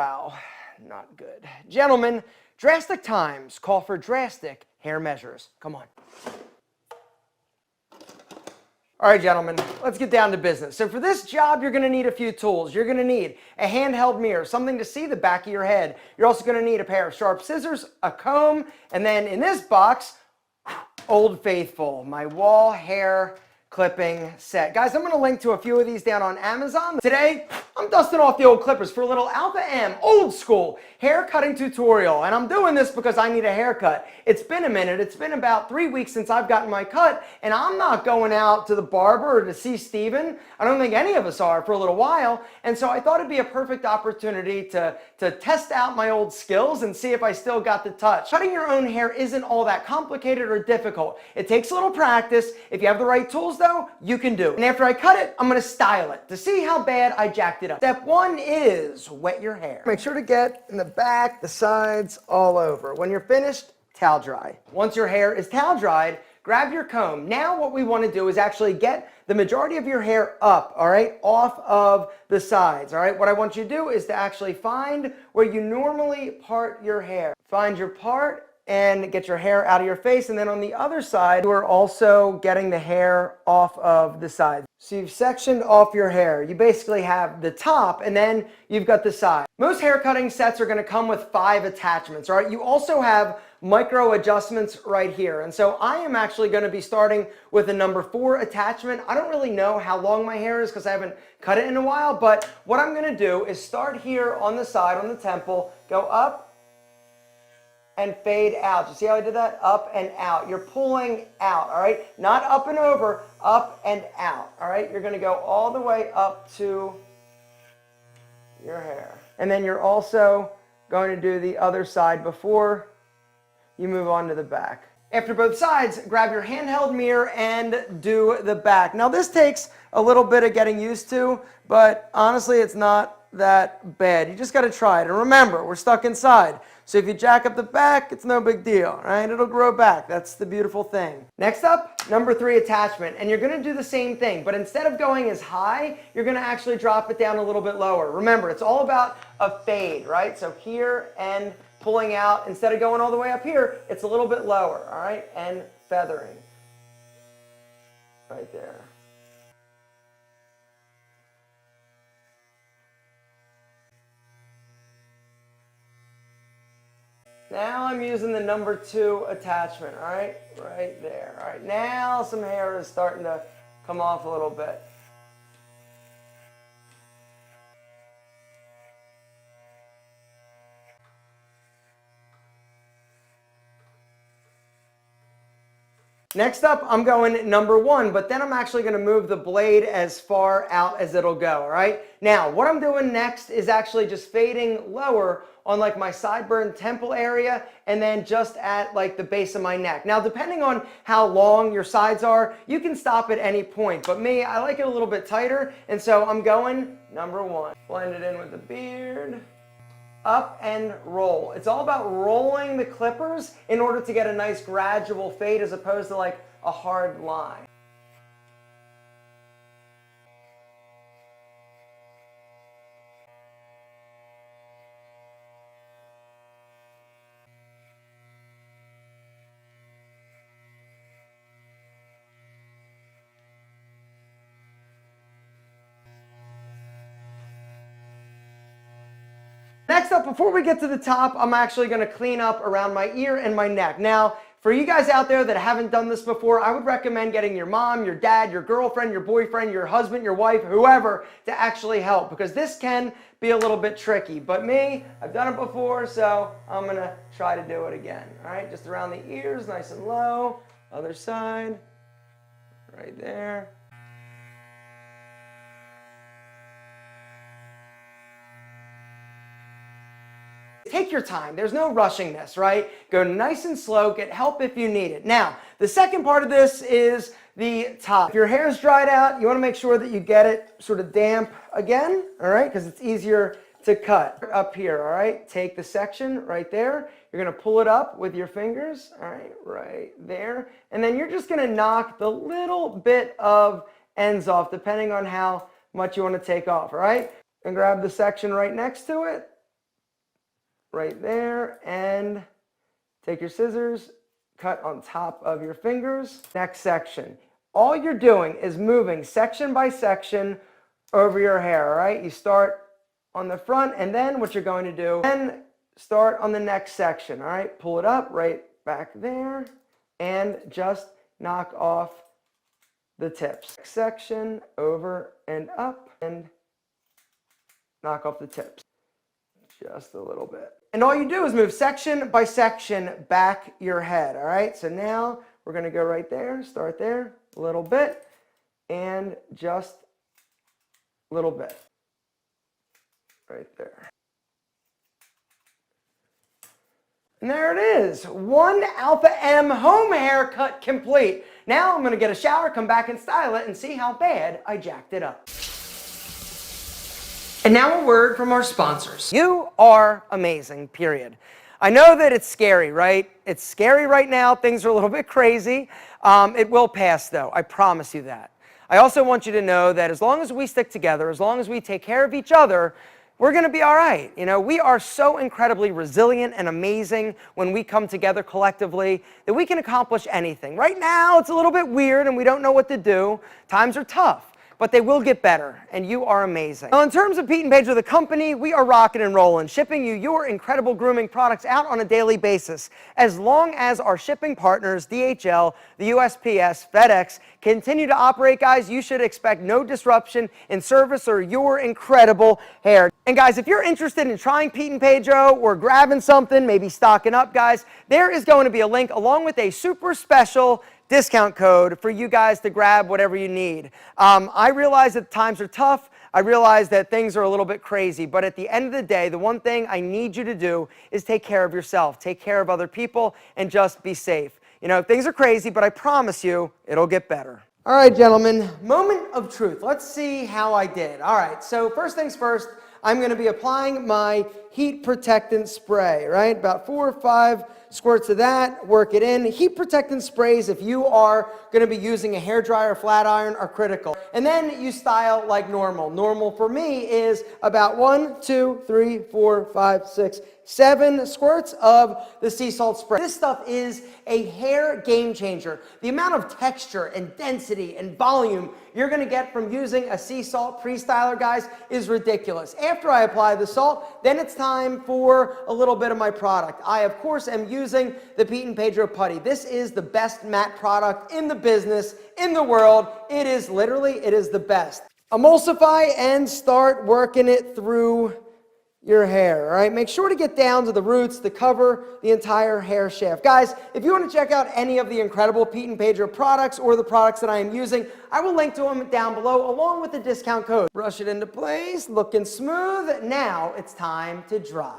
wow, not good. Gentlemen, drastic times call for drastic hair measures. Come on. All right, gentlemen, let's get down to business. So for this job, you're going to need a few tools. You're going to need a handheld mirror, something to see the back of your head. You're also going to need a pair of sharp scissors, a comb, and then in this box, Old Faithful, my wall hair clipping set. Guys, I'm going to link to a few of these down on Amazon. Today, I'm dusting off the old clippers for a little Alpha M old school hair cutting tutorial. And I'm doing this because I need a haircut. It's been a minute. It's been about 3 weeks since I've gotten my cut, and I'm not going out to the barber or to see Steven. I don't think any of us are for a little while. And so I thought it'd be a perfect opportunity to test out my old skills and see if I still got the touch. Cutting your own hair isn't all that complicated or difficult. It takes a little practice. If you have the right tools though, you can do it. And after I cut it, I'm going to style it to see how bad I jacked it up. Step 1 is wet your hair. Make sure to get in the back, the sides, all over. When you're finished, towel dry. Once your hair is towel dried, grab your comb. Now what we want to do is actually get the majority of your hair up, all right, off of the sides, all right? What I want you to do is to actually find where you normally part your hair. Find your part and get your hair out of your face, and then on the other side, we're also getting the hair off of the side. So you've sectioned off your hair. You basically have the top, and then you've got the side. Most hair cutting sets are going to come with 5 attachments, all right? You also have micro adjustments right here, and so I am actually going to be starting with a number 4 attachment. I don't really know how long my hair is because I haven't cut it in a while, but what I'm going to do is start here on the side, on the temple, go up and fade out. You see how I did that? Up and out. You're pulling out, all right? Not up and over, up and out, all right? You're going to go all the way up to your hair. And then you're also going to do the other side before you move on to the back. After both sides, grab your handheld mirror and do the back. Now this takes a little bit of getting used to, but honestly it's not that bad. You just got to try it. And remember, we're stuck inside. So if you jack up the back, it's no big deal, right? It'll grow back. That's the beautiful thing. Next up, number 3 attachment. And you're going to do the same thing, but instead of going as high, you're going to actually drop it down a little bit lower. Remember, it's all about a fade, right? So here and pulling out, instead of going all the way up here, it's a little bit lower, all right? And feathering right there. Now I'm using the number 2 attachment, all right? Right there. All right, now some hair is starting to come off a little bit. Next up, I'm going number 1, but then I'm actually going to move the blade as far out as it'll go, all right? Now, what I'm doing next is actually just fading lower on like my sideburn temple area and then just at like the base of my neck. Now, depending on how long your sides are, you can stop at any point, but me, I like it a little bit tighter, and so I'm going number 1. Blend it in with the beard. Up and roll. It's all about rolling the clippers in order to get a nice gradual fade as opposed to like a hard line. Next up, before we get to the top, I'm actually going to clean up around my ear and my neck. Now, for you guys out there that haven't done this before, I would recommend getting your mom, your dad, your girlfriend, your boyfriend, your husband, your wife, whoever, to actually help, because this can be a little bit tricky. But me, I've done it before, so I'm going to try to do it again. All right, just around the ears, nice and low. Other side, right there. Take your time. There's no rushing this, right? Go nice and slow. Get help if you need it. Now, the second part of this is the top. If your hair is dried out, you want to make sure that you get it sort of damp again, all right? Because it's easier to cut. Up here, all right? Take the section right there. You're going to pull it up with your fingers, all right? Right there. And then you're just going to knock the little bit of ends off, depending on how much you want to take off, all right? And grab the section right next to it. right there, and take your scissors, cut on top of your fingers. Next section. All you're doing is moving section by section over your hair, all right? You start on the front, and then what you're going to do, then start on the next section, all right? Pull it up right back there, and just knock off the tips. Section over and up, and knock off the tips. Just a little bit. And all you do is move section by section back your head, all right? So now we're gonna go right there, start there, a little bit, and just a little bit. Right there. And there it is, one Alpha M home haircut complete. Now I'm gonna get a shower, come back and style it, and see how bad I jacked it up. And now a word from our sponsors. You are amazing, period. I know that it's scary, right? It's scary right now. Things are a little bit crazy. It will pass, though. I promise you that. I also want you to know that as long as we stick together, as long as we take care of each other, we're going to be all right. You know, we are so incredibly resilient and amazing when we come together collectively that we can accomplish anything. Right now, it's a little bit weird and we don't know what to do. Times are tough, but they will get better, and you are amazing. Now, in terms of Pete and Pedro, the company, we are rocking and rolling, shipping you your incredible grooming products out on a daily basis. As long as our shipping partners, DHL, the USPS, FedEx, continue to operate, guys, you should expect no disruption in service or your incredible hair. And guys, if you're interested in trying Pete and Pedro or grabbing something, maybe stocking up, guys, there is going to be a link along with a super special discount code for you guys to grab whatever you need. I realize that times are tough. I realize that things are a little bit crazy, but at the end of the day, the one thing I need you to do is take care of yourself, take care of other people, and just be safe. You know, things are crazy, but I promise you, it'll get better. All right, gentlemen, moment of truth. Let's see how I did. All right, so first things first, I'm going to be applying my heat protectant spray, right? About 4 or 5 squirts of that, work it in. Heat protectant sprays, if you are going to be using a hairdryer or flat iron, are critical. And then you style like normal. Normal for me is about 1, 2, 3, 4, 5, 6, 7 squirts of the sea salt spray. This stuff is a hair game changer. The amount of texture and density and volume you're going to get from using a sea salt pre-styler, guys, is ridiculous. After I apply the salt, then it's time for a little bit of my product. I, of course, am using the Pete and Pedro Putty. This is the best matte product in the business, in the world. It is literally, it is the best. Emulsify and start working it through your hair, all right? Make sure to get down to the roots to cover the entire hair shaft. Guys, if you want to check out any of the incredible Pete and Pedro products or the products that I am using, I will link to them down below along with the discount code. Brush it into place, looking smooth. Now it's time to dry.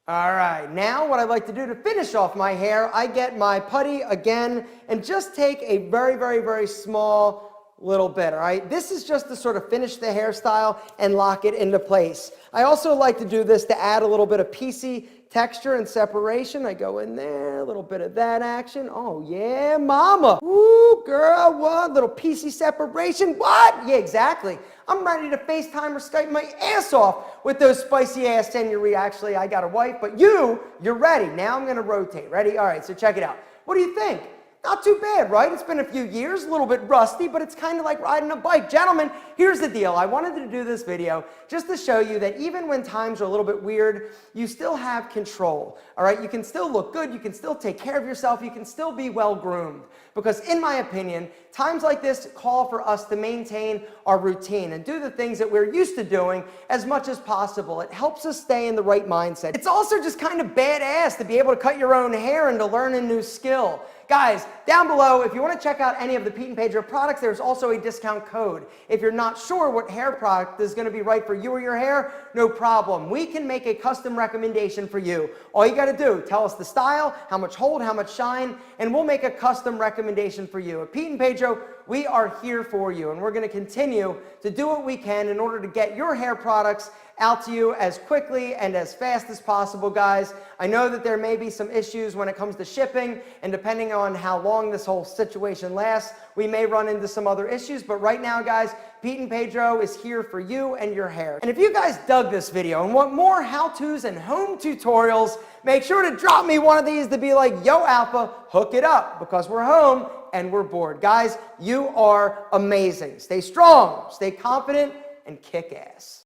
All right, now what I like to do to finish off my hair, I get my putty again and just take a very, very, very small little bit, all right? This is just to sort of finish the hairstyle and lock it into place. I also like to do this to add a little bit of piecey texture and separation. I go in there, a little bit of that action. Oh yeah, mama. Woo, girl, what? Little piecey separation. What? Yeah, exactly. I'm ready to FaceTime or Skype my ass off with those spicy ass senorita. Actually, I got a wife, but you're ready. Now I'm gonna rotate. Ready? All right, so check it out. What do you think? Not too bad, right? It's been a few years, a little bit rusty, but it's kind of like riding a bike. Gentlemen, here's the deal. I wanted to do this video just to show you that even when times are a little bit weird, you still have control, all right? You can still look good. You can still take care of yourself. You can still be well groomed. Because in my opinion, times like this call for us to maintain our routine and do the things that we're used to doing as much as possible. It helps us stay in the right mindset. It's also just kind of badass to be able to cut your own hair and to learn a new skill. Guys, down below, if you want to check out any of the Pete and Pedro products, there's also a discount code. If you're not sure what hair product is going to be right for you or your hair, no problem. We can make a custom recommendation for you. All you got to do, tell us the style, how much hold, how much shine, and we'll make a custom recommendation for you. At Pete and Pedro, we are here for you, and we're going to continue to do what we can in order to get your hair products out to you as quickly and as fast as possible, guys. I know that there may be some issues when it comes to shipping, and depending on how long this whole situation lasts, we may run into some other issues, but right now, guys, Pete and Pedro is here for you and your hair. And if you guys dug this video and want more how-tos and home tutorials, make sure to drop me one of these to be like, yo, Alpha, hook it up, because we're home and we're bored. Guys, you are amazing. Stay strong, stay confident, and kick ass.